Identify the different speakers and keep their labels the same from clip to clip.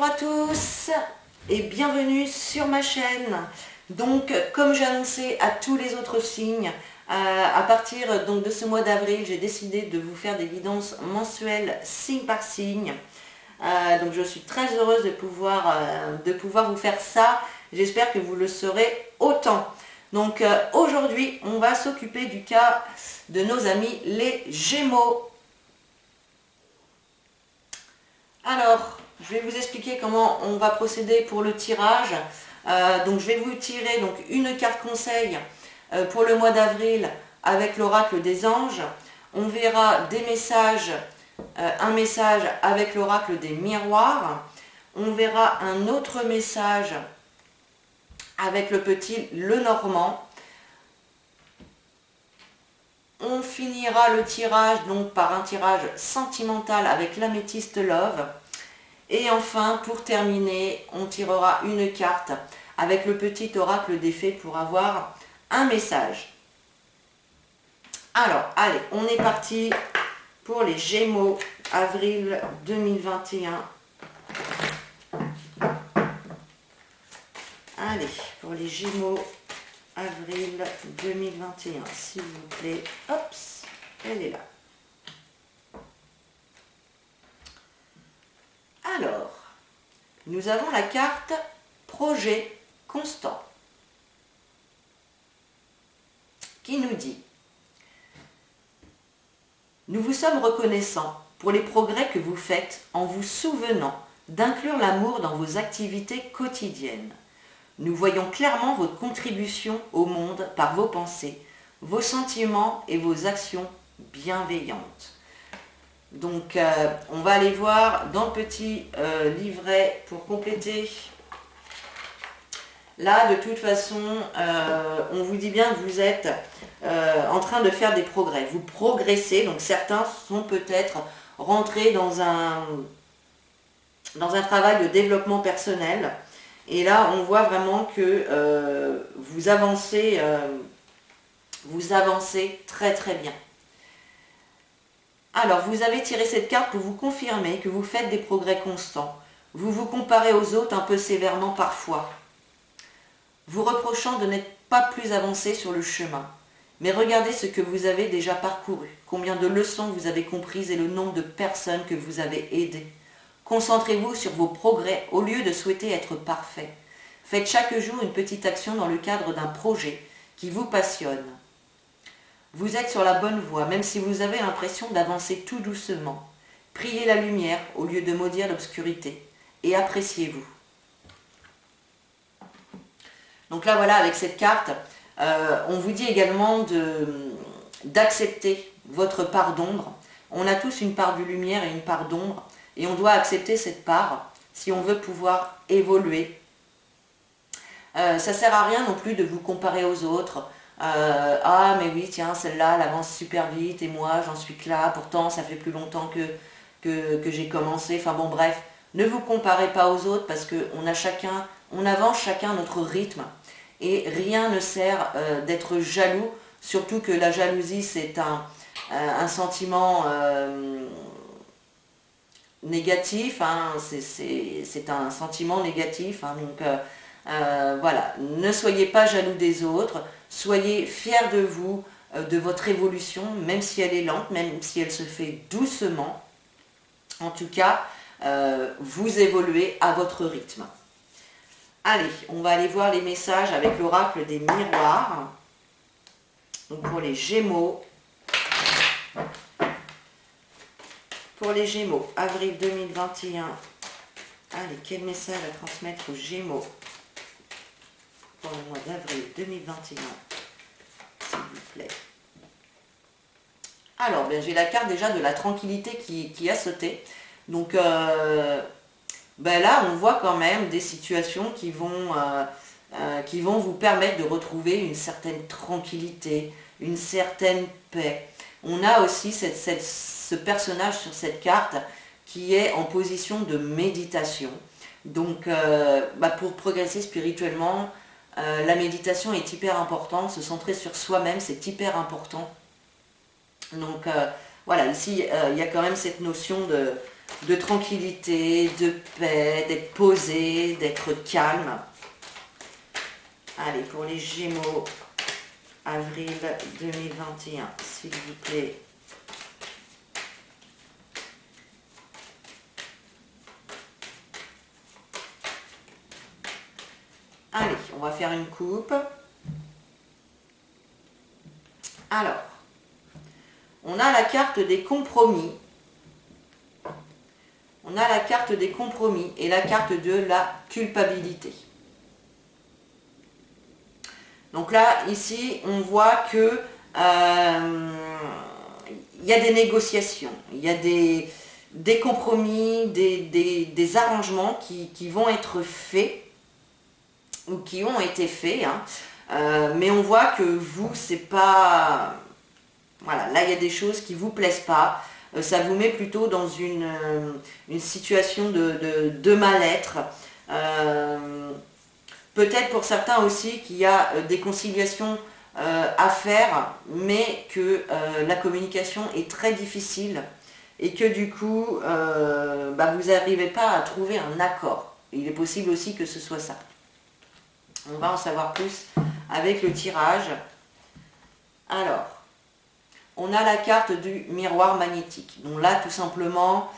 Speaker 1: Bonjour à tous et bienvenue sur ma chaîne. Donc comme j'ai annoncé à tous les autres signes, à partir donc de ce mois d'avril, j'ai décidé de vous faire des guidances mensuelles signe par signe. Donc je suis très heureuse de pouvoir vous faire ça. J'espère que vous le serez autant. Donc aujourd'hui, on va s'occuper du cas de nos amis les Gémeaux. Alors, je vais vous expliquer comment on va procéder pour le tirage. Donc je vais vous tirer donc, une carte conseil pour le mois d'avril avec l'oracle des anges. On verra des messages, un message avec l'oracle des miroirs. On verra un autre message avec le petit Lenormand. On finira le tirage donc par un tirage sentimental avec l'améthyste Love. Et enfin, pour terminer, on tirera une carte avec le petit oracle des fées pour avoir un message. Alors, allez, on est parti pour les Gémeaux, avril 2021. Allez, pour les Gémeaux, avril 2021, s'il vous plaît. Hop, elle est là. Alors, nous avons la carte projet constant qui nous dit: nous vous sommes reconnaissants pour les progrès que vous faites en vous souvenant d'inclure l'amour dans vos activités quotidiennes. Nous voyons clairement votre contribution au monde par vos pensées, vos sentiments et vos actions bienveillantes. Donc, on va aller voir dans le petit livret pour compléter. Là, de toute façon, on vous dit bien que vous êtes en train de faire des progrès. Vous progressez, donc certains sont peut-être rentrés dans un travail de développement personnel. Et là, on voit vraiment que vous avancez très très bien. Alors, vous avez tiré cette carte pour vous confirmer que vous faites des progrès constants. Vous vous comparez aux autres un peu sévèrement parfois, vous reprochant de n'être pas plus avancé sur le chemin. Mais regardez ce que vous avez déjà parcouru, combien de leçons vous avez comprises et le nombre de personnes que vous avez aidées. Concentrez-vous sur vos progrès au lieu de souhaiter être parfait. Faites chaque jour une petite action dans le cadre d'un projet qui vous passionne. Vous êtes sur la bonne voie, même si vous avez l'impression d'avancer tout doucement. Priez la lumière au lieu de maudire l'obscurité et appréciez-vous. Donc là, voilà, avec cette carte, on vous dit également d'accepter votre part d'ombre. On a tous une part de lumière et une part d'ombre, et on doit accepter cette part si on veut pouvoir évoluer. Ça ne sert à rien non plus de vous comparer aux autres. Ah mais oui tiens, celle-là elle avance super vite et moi j'en suis que là, pourtant ça fait plus longtemps que j'ai commencé. Enfin bon, bref, ne vous comparez pas aux autres parce on avance chacun notre rythme et rien ne sert d'être jaloux, surtout que la jalousie c'est un sentiment négatif, hein, c'est un sentiment négatif, hein, donc voilà, ne soyez pas jaloux des autres, soyez fiers de vous, de votre évolution, même si elle est lente, même si elle se fait doucement. En tout cas, vous évoluez à votre rythme. Allez, on va aller voir les messages avec l'oracle des miroirs. Donc pour les Gémeaux. Pour les Gémeaux, avril 2021. Allez, quel message à transmettre aux Gémeaux pour le mois d'avril 2021, s'il vous plaît. Alors, ben, j'ai la carte déjà de la tranquillité qui a sauté. Donc, ben là, on voit quand même des situations qui vont vous permettre de retrouver une certaine tranquillité, une certaine paix. On a aussi ce personnage sur cette carte qui est en position de méditation. Donc, ben, pour progresser spirituellement, la méditation est hyper importante, se centrer sur soi-même, c'est hyper important. Donc voilà, ici, il y a quand même cette notion de tranquillité, de paix, d'être posé, d'être calme. Allez, pour les Gémeaux, avril 2021, s'il vous plaît. Allez, on va faire une coupe. Alors, on a la carte des compromis. On a la carte des compromis et la carte de la culpabilité. Donc là, ici, on voit que il y a des négociations, il y a des compromis, des arrangements qui vont être faits ou qui ont été faits. Mais on voit que vous, c'est pas... Voilà, là, il y a des choses qui ne vous plaisent pas. Ça vous met plutôt dans une situation de mal-être. Peut-être pour certains aussi qu'il y a des conciliations à faire, mais que la communication est très difficile et que du coup, vous n'arrivez pas à trouver un accord. Il est possible aussi que ce soit ça. On va en savoir plus avec le tirage. Alors, on a la carte du miroir magnétique. Donc là, tout simplement,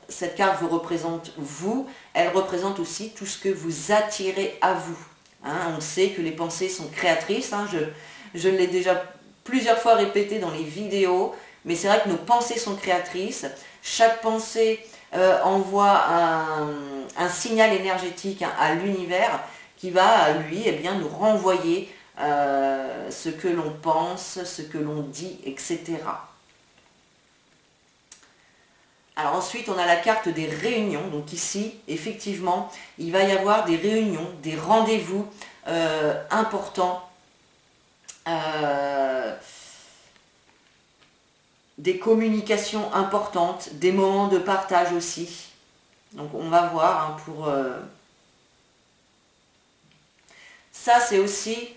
Speaker 1: cette carte vous représente vous. Elle représente aussi tout ce que vous attirez à vous. On sait que les pensées sont créatrices. Je l'ai déjà plusieurs fois répété dans les vidéos. Mais c'est vrai que nos pensées sont créatrices. Chaque pensée envoie un signal énergétique à l'univers qui va, lui, nous renvoyer ce que l'on pense, ce que l'on dit, etc. Alors ensuite, on a la carte des réunions. Donc ici, effectivement, il va y avoir des réunions, des rendez-vous importants, des communications importantes, des moments de partage aussi. Donc on va voir pour... Ça, c'est aussi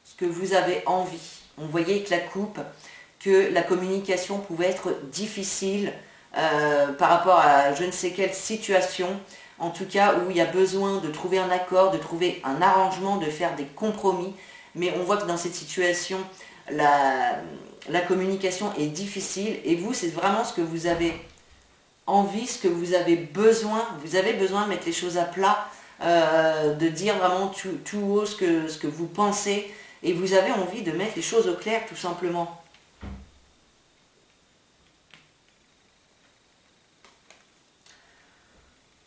Speaker 1: ce que vous avez envie. On voyait avec la coupe que la communication pouvait être difficile par rapport à je ne sais quelle situation, en tout cas où il y a besoin de trouver un accord, de trouver un arrangement, de faire des compromis. Mais on voit que dans cette situation, la communication est difficile et vous, c'est vraiment ce que vous avez envie, ce que vous avez besoin. Vous avez besoin de mettre les choses à plat, de dire vraiment tout haut ce que vous pensez et vous avez envie de mettre les choses au clair tout simplement.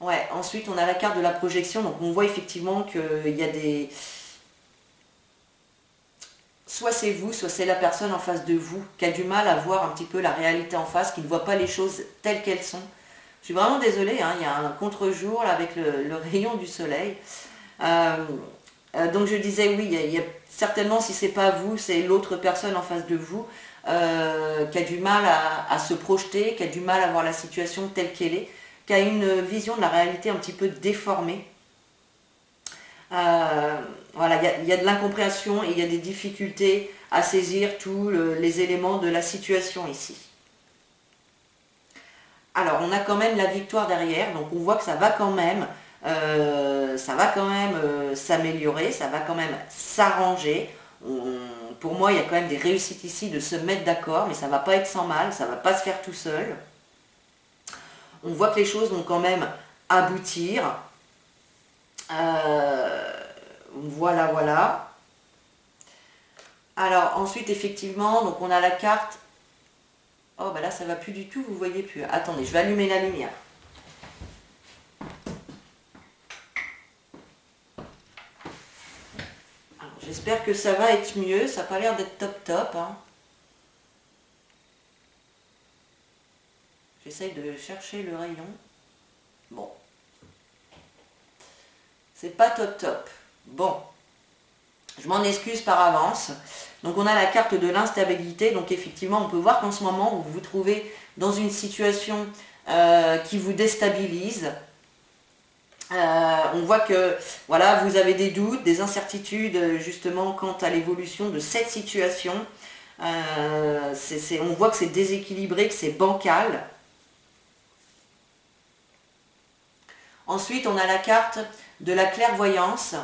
Speaker 1: Ouais, ensuite on a la carte de la projection, donc on voit effectivement qu'il y a des... Soit c'est vous, soit c'est la personne en face de vous qui a du mal à voir un petit peu la réalité en face, qui ne voit pas les choses telles qu'elles sont. Je suis vraiment désolée, il y a un contre-jour avec le rayon du soleil. Donc je disais oui, il y a certainement, si c'est pas vous, c'est l'autre personne en face de vous qui a du mal à se projeter, qui a du mal à voir la situation telle qu'elle est, qui a une vision de la réalité un petit peu déformée. Voilà, il y a de l'incompréhension et il y a des difficultés à saisir tous les éléments de la situation ici. Alors, on a quand même la victoire derrière, donc on voit que ça va quand même s'améliorer, ça va quand même s'arranger. Pour moi, il y a quand même des réussites ici de se mettre d'accord, mais ça ne va pas être sans mal, ça ne va pas se faire tout seul. On voit que les choses vont quand même aboutir. Voilà, voilà. Alors, ensuite, effectivement, donc on a la carte... Oh, ben là, ça va plus du tout, vous voyez plus. Attendez, je vais allumer la lumière. J'espère que ça va être mieux, ça n'a pas l'air d'être top top. J'essaye de chercher le rayon. Bon. C'est pas top top. Bon. Je m'en excuse par avance. Donc on a la carte de l'instabilité. Donc effectivement, on peut voir qu'en ce moment, vous vous trouvez dans une situation qui vous déstabilise. On voit que voilà, vous avez des doutes, des incertitudes justement quant à l'évolution de cette situation. On voit que c'est déséquilibré, que c'est bancal. Ensuite, on a la carte de la clairvoyance.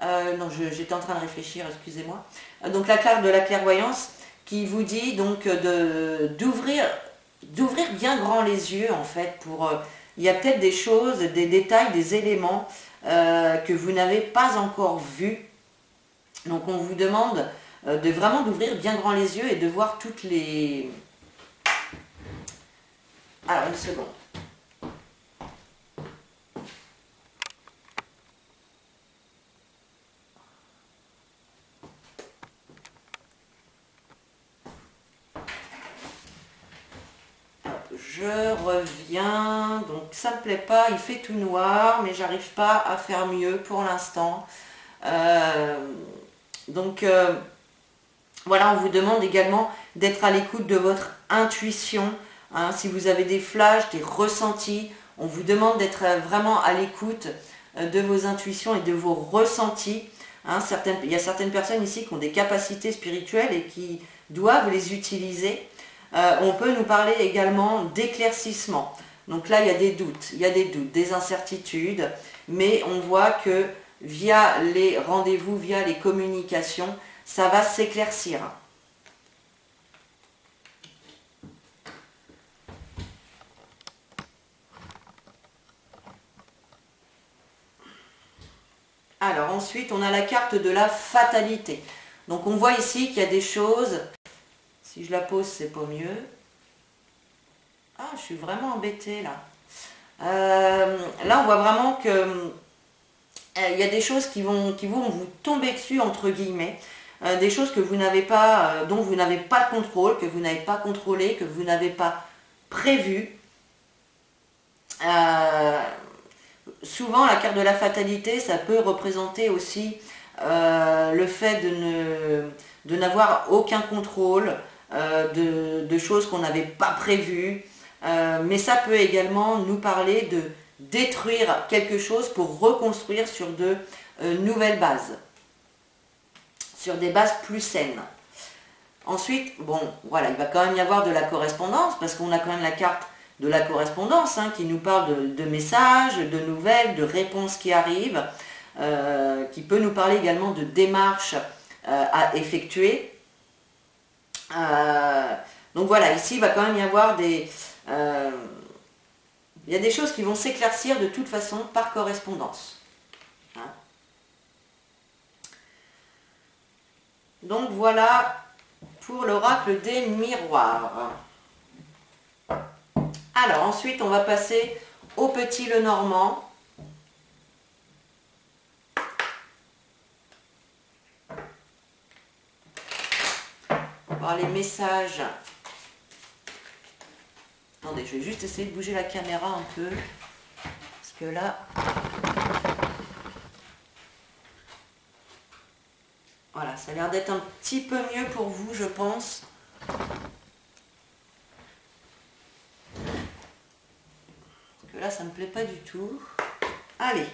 Speaker 1: Non, j'étais en train de réfléchir, excusez-moi. Donc la carte de la clairvoyance qui vous dit donc d'ouvrir bien grand les yeux en fait pour il y a peut-être des choses, des détails, des éléments que vous n'avez pas encore vus. Donc on vous demande de vraiment d'ouvrir bien grand les yeux et de voir toutes les... Alors une seconde. Je reviens, donc ça me plaît pas, il fait tout noir, mais j'arrive pas à faire mieux pour l'instant. Voilà, on vous demande également d'être à l'écoute de votre intuition. Hein, si vous avez des flashs, des ressentis, on vous demande d'être vraiment à l'écoute de vos intuitions et de vos ressentis. Hein, il y a certaines personnes ici qui ont des capacités spirituelles et qui doivent les utiliser. On peut nous parler également d'éclaircissement. Donc là, il y a des doutes, des incertitudes, mais on voit que via les rendez-vous, via les communications, ça va s'éclaircir. Alors ensuite, on a la carte de la fatalité. Donc on voit ici qu'il y a des choses... Si je la pose, c'est pas mieux. Ah, je suis vraiment embêtée là. Là, on voit vraiment que il y a des choses qui vont vous tomber dessus, entre guillemets. Des choses que vous n'avez pas, dont vous n'avez pas de contrôle, que vous n'avez pas contrôlé, que vous n'avez pas prévu. Souvent, la carte de la fatalité, ça peut représenter aussi le fait de n'avoir aucun contrôle, de choses qu'on n'avait pas prévues, mais ça peut également nous parler de détruire quelque chose pour reconstruire sur de nouvelles bases, sur des bases plus saines. Ensuite, bon, voilà, il va quand même y avoir de la correspondance, parce qu'on a quand même la carte de la correspondance hein, qui nous parle de messages, de nouvelles, de réponses qui arrivent, qui peut nous parler également de démarches à effectuer. Donc voilà, ici il va quand même y avoir il y a des choses qui vont s'éclaircir de toute façon par correspondance. Hein. Donc voilà pour l'oracle des miroirs. Alors ensuite on va passer au petit Lenormand. Voir les messages. Attendez, je vais juste essayer de bouger la caméra un peu. Parce que là... Voilà, ça a l'air d'être un petit peu mieux pour vous, je pense. Parce que là, ça ne me plaît pas du tout. Allez.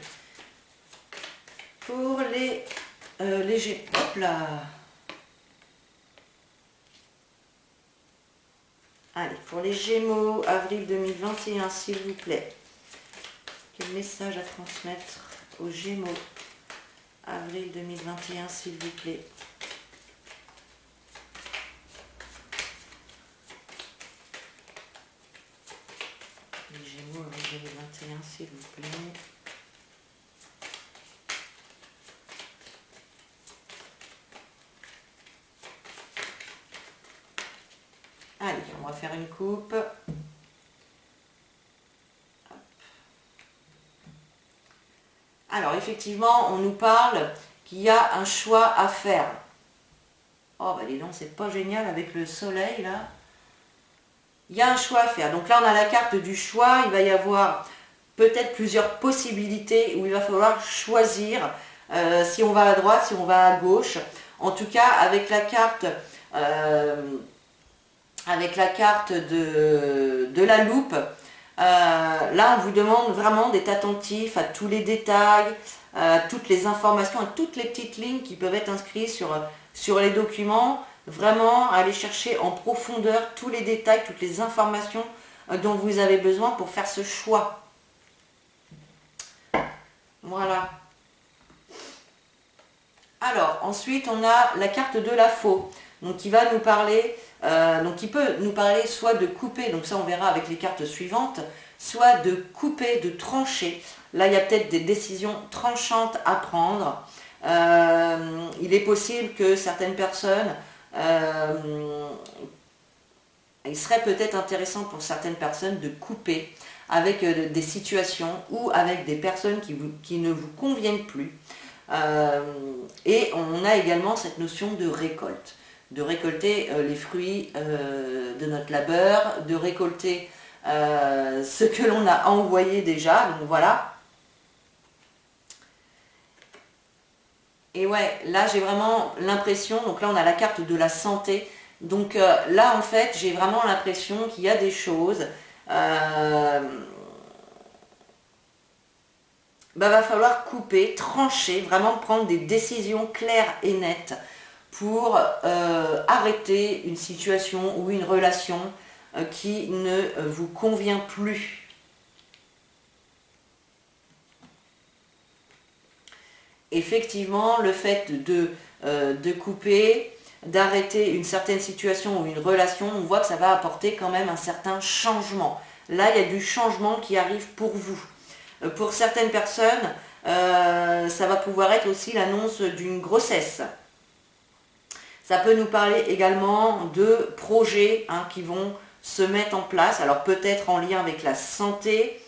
Speaker 1: Pour les légers... Hop là. Allez, pour les Gémeaux, avril 2021, s'il vous plaît. Quel message à transmettre aux Gémeaux, avril 2021, s'il vous plaît. Les Gémeaux, avril 2021, s'il vous plaît. Allez, on va faire une coupe. Hop. Alors, effectivement, on nous parle qu'il y a un choix à faire. Oh, bah dis donc, c'est pas génial avec le soleil, là. Il y a un choix à faire. Donc là, on a la carte du choix. Il va y avoir peut-être plusieurs possibilités où il va falloir choisir si on va à droite, si on va à gauche. En tout cas, avec la carte... de la loupe, Là, on vous demande vraiment d'être attentif à tous les détails, à toutes les informations, à toutes les petites lignes qui peuvent être inscrites sur les documents. Vraiment, aller chercher en profondeur tous les détails, toutes les informations dont vous avez besoin pour faire ce choix. Voilà. Alors, ensuite, on a la carte de la faux, donc qui va nous parler, donc qui peut nous parler soit de couper, donc ça on verra avec les cartes suivantes, soit de couper, de trancher. Là, il y a peut-être des décisions tranchantes à prendre. Il est possible que certaines personnes, il serait peut-être intéressant pour certaines personnes de couper avec des situations ou avec des personnes qui ne vous conviennent plus. Et on a également cette notion de récolte, de récolter les fruits de notre labeur, de récolter ce que l'on a envoyé déjà, donc voilà. Et ouais, là j'ai vraiment l'impression, donc là on a la carte de la santé, donc là en fait j'ai vraiment l'impression qu'il y a des choses, va falloir couper, trancher, vraiment prendre des décisions claires et nettes pour arrêter une situation ou une relation qui ne vous convient plus. Effectivement, le fait de couper, d'arrêter une certaine situation ou une relation, on voit que ça va apporter quand même un certain changement. Là, il y a du changement qui arrive pour vous. Pour certaines personnes, ça va pouvoir être aussi l'annonce d'une grossesse. Ça peut nous parler également de projets qui vont se mettre en place, alors peut-être en lien avec la santé.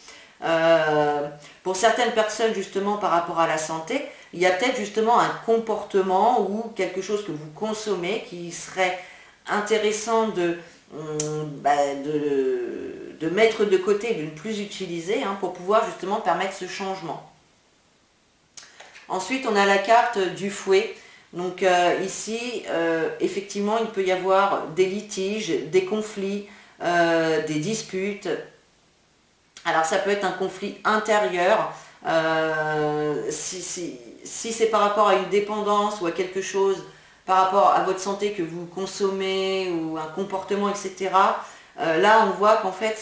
Speaker 1: Pour certaines personnes, justement, par rapport à la santé, il y a peut-être justement un comportement ou quelque chose que vous consommez qui serait intéressant de mettre de côté, de ne plus utiliser pour pouvoir justement permettre ce changement. Ensuite, on a la carte du fouet. Donc ici, effectivement, il peut y avoir des litiges, des conflits, des disputes. Alors ça peut être un conflit intérieur, si c'est par rapport à une dépendance ou à quelque chose, par rapport à votre santé que vous consommez ou un comportement, etc. Là, on voit qu'en fait,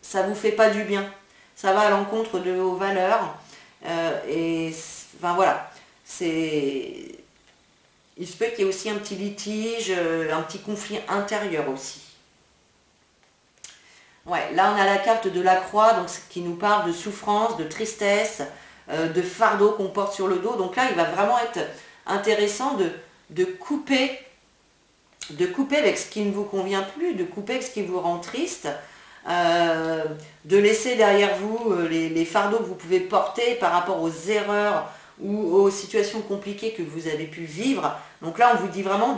Speaker 1: ça ne vous fait pas du bien. Ça va à l'encontre de vos valeurs. Enfin voilà, il se peut qu'il y ait aussi un petit litige, un petit conflit intérieur aussi. Ouais, là on a la carte de la croix, donc qui nous parle de souffrance, de tristesse, de fardeau qu'on porte sur le dos. Donc là, il va vraiment être intéressant de couper avec ce qui ne vous convient plus, de couper avec ce qui vous rend triste, de laisser derrière vous les fardeaux que vous pouvez porter par rapport aux erreurs ou aux situations compliquées que vous avez pu vivre. Donc là, on vous dit vraiment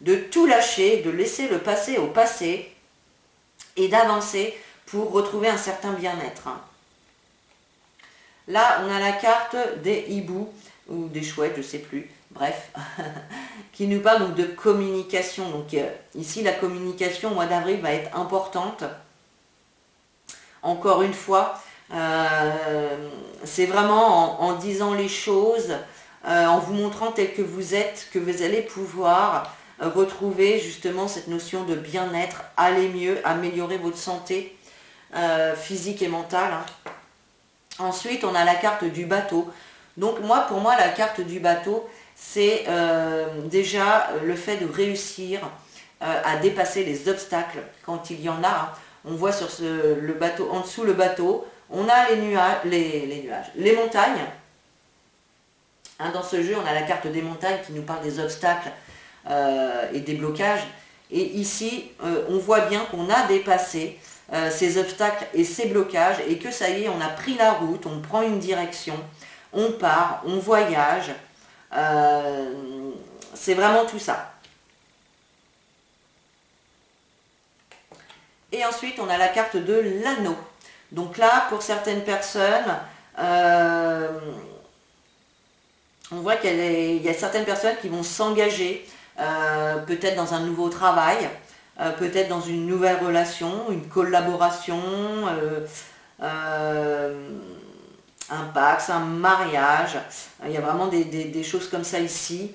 Speaker 1: de tout lâcher, de laisser le passé au passé et d'avancer pour retrouver un certain bien-être. Là, on a la carte des hiboux ou des chouettes, je ne sais plus, bref, qui nous parle donc de communication. Donc ici, la communication au mois d'avril va être importante. Encore une fois, c'est vraiment en disant les choses, en vous montrant tel que vous êtes, que vous allez pouvoir retrouver justement cette notion de bien-être, aller mieux, améliorer votre santé physique et mentale. Ensuite, on a la carte du bateau. Donc pour moi, la carte du bateau, c'est déjà le fait de réussir à dépasser les obstacles quand il y en a. On voit sur le bateau, en dessous le bateau, on a les montagnes. Dans ce jeu, on a la carte des montagnes qui nous parle des obstacles et des blocages. Et ici, on voit bien qu'on a dépassé ces obstacles et ces blocages et que ça y est, on a pris la route, on prend une direction, on part, on voyage. C'est vraiment tout ça. Et ensuite, on a la carte de l'anneau. Donc là, pour certaines personnes, on voit qu'il y a certaines personnes qui vont s'engager peut-être dans un nouveau travail, peut-être dans une nouvelle relation, une collaboration, un pax, un mariage. Il y a vraiment des choses comme ça ici.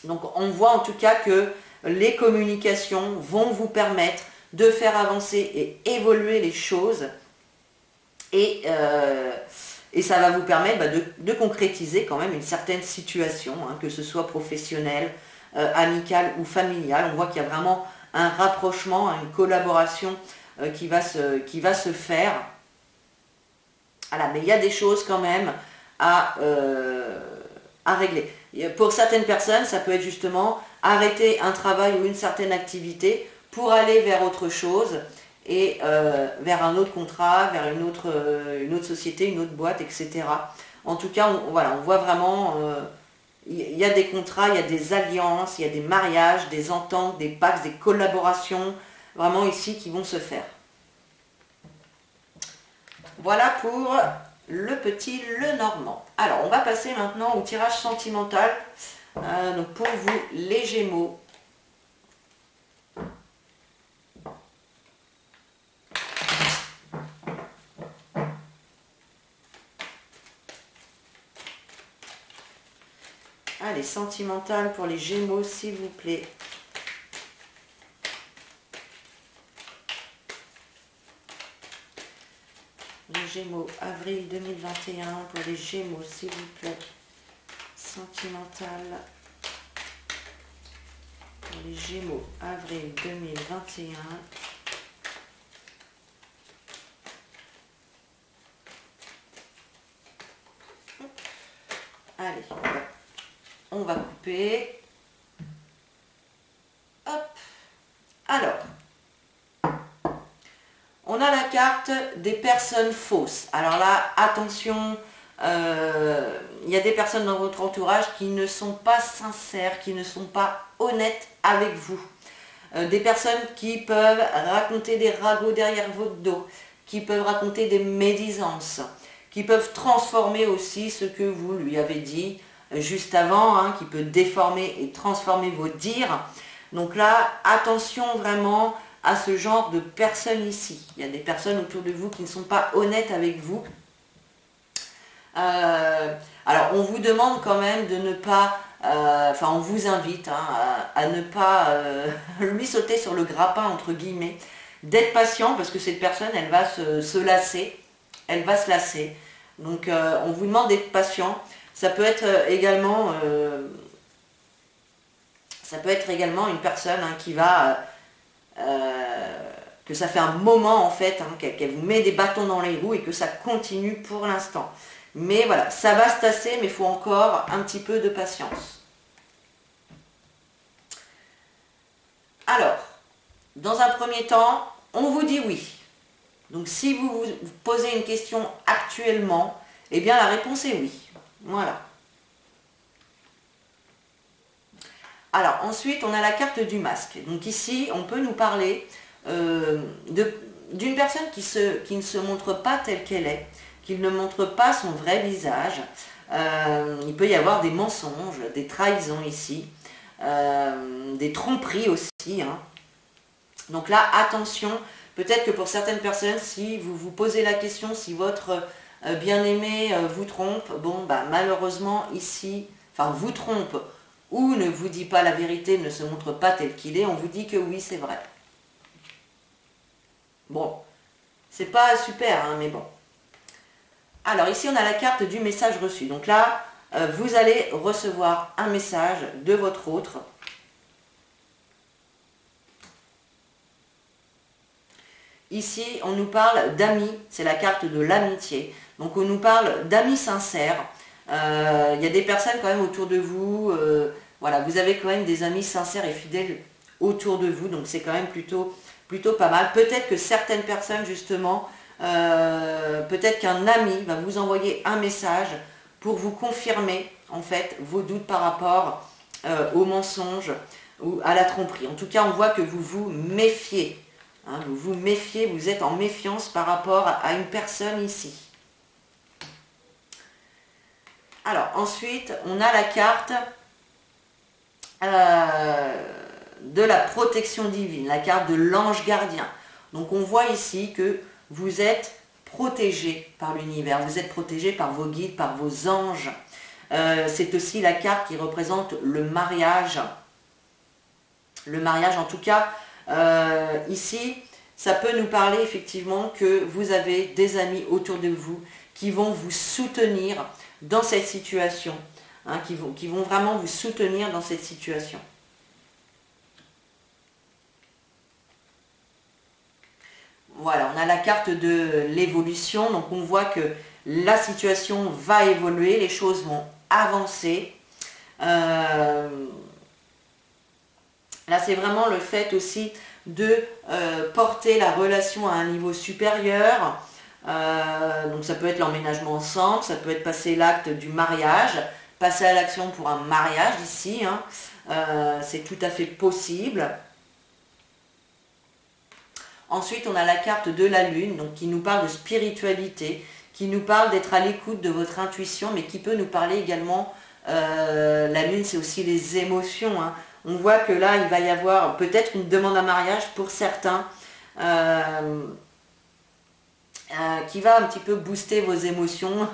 Speaker 1: Donc on voit en tout cas que les communications vont vous permettre de faire avancer et évoluer les choses. Et ça va vous permettre de concrétiser quand même une certaine situation, hein, que ce soit professionnelle, amicale ou familiale. On voit qu'il y a vraiment un rapprochement, une collaboration qui va se faire. Voilà, mais il y a des choses quand même à régler. Pour certaines personnes, ça peut être justement arrêter un travail ou une certaine activité pour aller vers autre chose et vers un autre contrat, vers une autre société, une autre boîte, etc. En tout cas, voilà, on voit vraiment, il y a des contrats, il y a des alliances, il y a des mariages, des ententes, des pactes, des collaborations, vraiment ici qui vont se faire. Voilà pour le petit Lenormand. Alors, on va passer maintenant au tirage sentimental. Donc pour vous, les Gémeaux. Allez, sentimental pour les Gémeaux, s'il vous plaît. Les Gémeaux, avril 2021, pour les Gémeaux, s'il vous plaît. Sentimental. Pour les Gémeaux, avril 2021. Allez, on va couper. Hop. Alors, on a la carte des personnes fausses. Alors là, attention, il y a des personnes dans votre entourage qui ne sont pas sincères, qui ne sont pas honnêtes avec vous. Des personnes qui peuvent raconter des ragots derrière votre dos, qui peuvent raconter des médisances, qui peuvent transformer aussi ce que vous lui avez dit juste avant, hein, qui peut déformer et transformer vos dires. Donc là, attention vraiment à ce genre de personnes ici. Il y a des personnes autour de vous qui ne sont pas honnêtes avec vous. Alors, on vous demande quand même de ne pas... Enfin, on vous invite hein, à ne pas lui sauter sur le grappin, entre guillemets, d'être patient, parce que cette personne, elle va se lasser. Elle va se lasser. Donc, on vous demande d'être patient. Ça peut être également... une personne hein, qui va... que ça fait un moment en fait, hein, qu'elle vous met des bâtons dans les roues et que ça continue pour l'instant. Mais voilà, ça va se tasser, mais il faut encore un petit peu de patience. Alors, dans un premier temps, on vous dit oui. Donc si vous vous posez une question actuellement, eh bien la réponse est oui. Voilà. Alors ensuite, on a la carte du masque. Donc ici, on peut nous parler d'une personne qui ne se montre pas telle qu'elle est, qui ne montre pas son vrai visage. Il peut y avoir des mensonges, des trahisons ici, des tromperies aussi. Hein. Donc là, attention, peut-être que pour certaines personnes, si vous vous posez la question, si votre bien-aimé vous trompe, bon, bah, malheureusement ici, enfin vous trompe, ou ne vous dit pas la vérité, ne se montre pas tel qu'il est, on vous dit que oui, c'est vrai. Bon, c'est pas super, hein, mais bon. Alors ici, on a la carte du message reçu. Donc là, vous allez recevoir un message de votre autre. Ici, on nous parle d'amis, c'est la carte de l'amitié. Donc on nous parle d'amis sincères. Il y a des personnes quand même autour de vous, voilà, vous avez quand même des amis sincères et fidèles autour de vous, donc c'est quand même plutôt pas mal. Peut-être que certaines personnes justement, peut-être qu'un ami va vous envoyer un message pour vous confirmer en fait vos doutes par rapport aux mensonges ou à la tromperie. En tout cas, on voit que vous vous méfiez, hein, vous vous méfiez, vous êtes en méfiance par rapport à une personne ici. Alors ensuite, on a la carte de la protection divine, la carte de l'ange gardien. Donc on voit ici que vous êtes protégé par l'univers, vous êtes protégé par vos guides, par vos anges. C'est aussi la carte qui représente le mariage. Le mariage, en tout cas, ici, ça peut nous parler effectivement que vous avez des amis autour de vous qui vont vous soutenir dans cette situation, hein, qui vont vraiment vous soutenir dans cette situation. Voilà, on a la carte de l'évolution, donc on voit que la situation va évoluer, les choses vont avancer. Là, c'est vraiment le fait aussi de porter la relation à un niveau supérieur. Donc ça peut être l'emménagement ensemble, ça peut être passer l'acte du mariage, passer à l'action pour un mariage ici, hein. C'est tout à fait possible. Ensuite, on a la carte de la lune, donc qui nous parle de spiritualité, qui nous parle d'être à l'écoute de votre intuition, mais qui peut nous parler également, la lune c'est aussi les émotions, hein. On voit que là, il va y avoir peut-être une demande en mariage pour certains, qui va un petit peu booster vos émotions,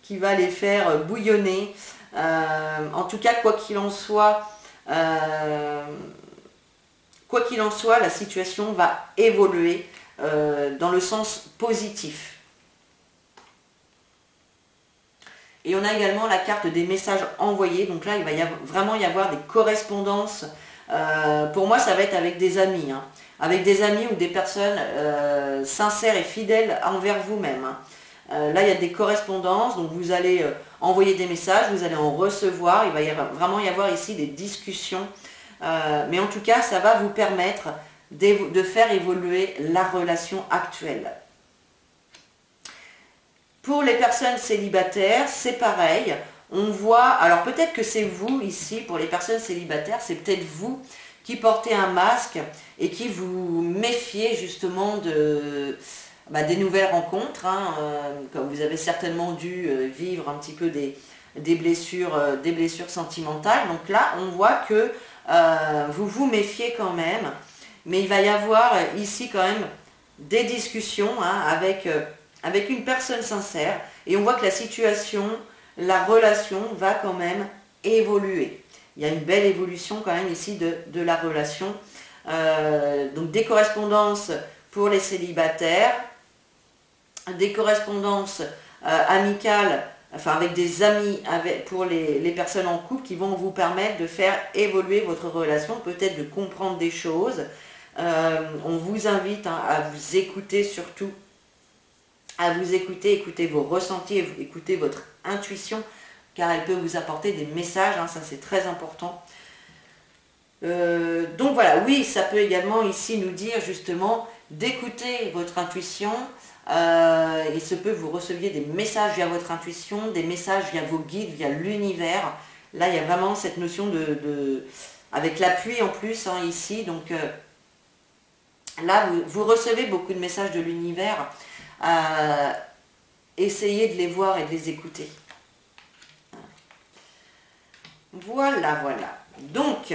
Speaker 1: qui va les faire bouillonner. En tout cas, quoi qu'il en soit, la situation va évoluer dans le sens positif. Et on a également la carte des messages envoyés. Donc là, il va vraiment y avoir des correspondances. Pour moi, ça va être avec des amis, hein. Avec des amis ou des personnes sincères et fidèles envers vous-même, hein. Là, il y a des correspondances. Donc vous allez envoyer des messages, vous allez en recevoir. Il va vraiment y avoir ici des discussions. Mais en tout cas, ça va vous permettre de faire évoluer la relation actuelle. Pour les personnes célibataires, c'est pareil. On voit, alors peut-être que c'est vous ici, pour les personnes célibataires, c'est peut-être vous qui portez un masque et qui vous méfiez justement des nouvelles rencontres, hein, comme vous avez certainement dû vivre un petit peu des blessures sentimentales. Donc là, on voit que vous vous méfiez quand même, mais il va y avoir ici quand même des discussions, hein, avec une personne sincère, et on voit que la situation, la relation va quand même évoluer. Il y a une belle évolution quand même ici de la relation. Donc des correspondances pour les célibataires, des correspondances amicales, enfin avec des amis, pour les personnes en couple, qui vont vous permettre de faire évoluer votre relation, peut-être de comprendre des choses. On vous invite, hein, à vous écouter surtout, écouter vos ressentis, écouter votre intuition, car elle peut vous apporter des messages, hein, ça c'est très important. Donc voilà, oui, ça peut également ici nous dire justement d'écouter votre intuition. Il se peut que vous receviez des messages via votre intuition, des messages via vos guides, via l'univers. Là, il y a vraiment cette notion avec l'appui en plus, hein, ici. Donc là, vous recevez beaucoup de messages de l'univers. Essayez de les voir et de les écouter. Voilà, voilà. Donc,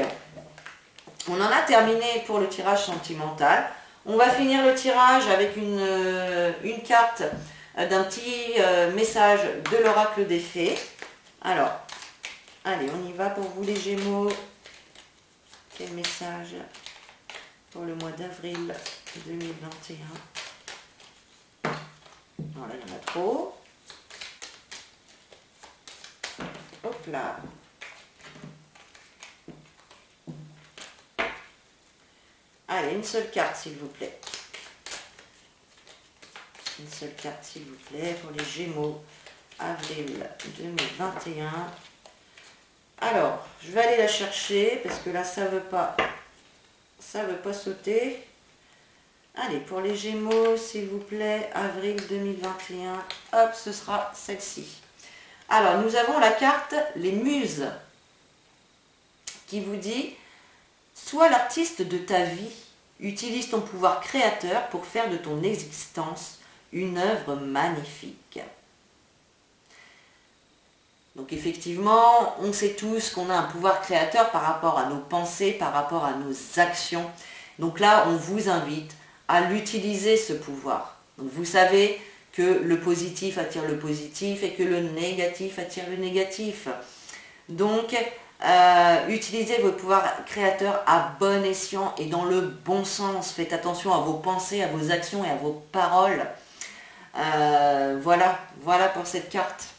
Speaker 1: on en a terminé pour le tirage sentimental. On va finir le tirage avec une carte d'un petit message de l'oracle des fées. Alors, allez, on y va pour vous les Gémeaux. Quel message pour le mois d'avril 2021? Voilà, il y en a trop. Hop là. Allez, une seule carte, s'il vous plaît. Une seule carte, s'il vous plaît, pour les Gémeaux, avril 2021. Alors, je vais aller la chercher, parce que là, ça veut pas sauter. Allez, pour les Gémeaux, s'il vous plaît, avril 2021. Hop, ce sera celle-ci. Alors, nous avons la carte Les Muses, qui vous dit: sois l'artiste de ta vie, utilise ton pouvoir créateur pour faire de ton existence une œuvre magnifique. Donc effectivement, on sait tous qu'on a un pouvoir créateur par rapport à nos pensées, par rapport à nos actions. Donc là, on vous invite à l'utiliser, ce pouvoir. Donc vous savez que le positif attire le positif et que le négatif attire le négatif. Donc, utilisez vos pouvoirs créateurs à bon escient et dans le bon sens. Faites attention à vos pensées, à vos actions et à vos paroles. Voilà pour cette carte.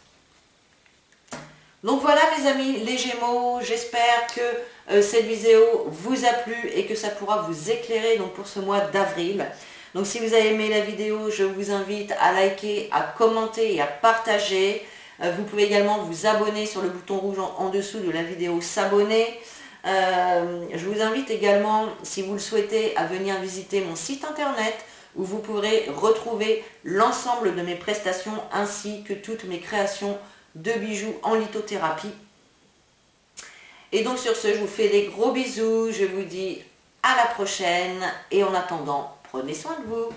Speaker 1: Donc voilà mes amis, les Gémeaux, j'espère que cette vidéo vous a plu et que ça pourra vous éclairer donc, pour ce mois d'avril. Donc si vous avez aimé la vidéo, je vous invite à liker, à commenter et à partager. Vous pouvez également vous abonner sur le bouton rouge en dessous de la vidéo s'abonner. Je vous invite également, si vous le souhaitez, à venir visiter mon site internet où vous pourrez retrouver l'ensemble de mes prestations ainsi que toutes mes créations de bijoux en lithothérapie. Et donc sur ce, je vous fais des gros bisous, je vous dis à la prochaine et en attendant, prenez soin de vous.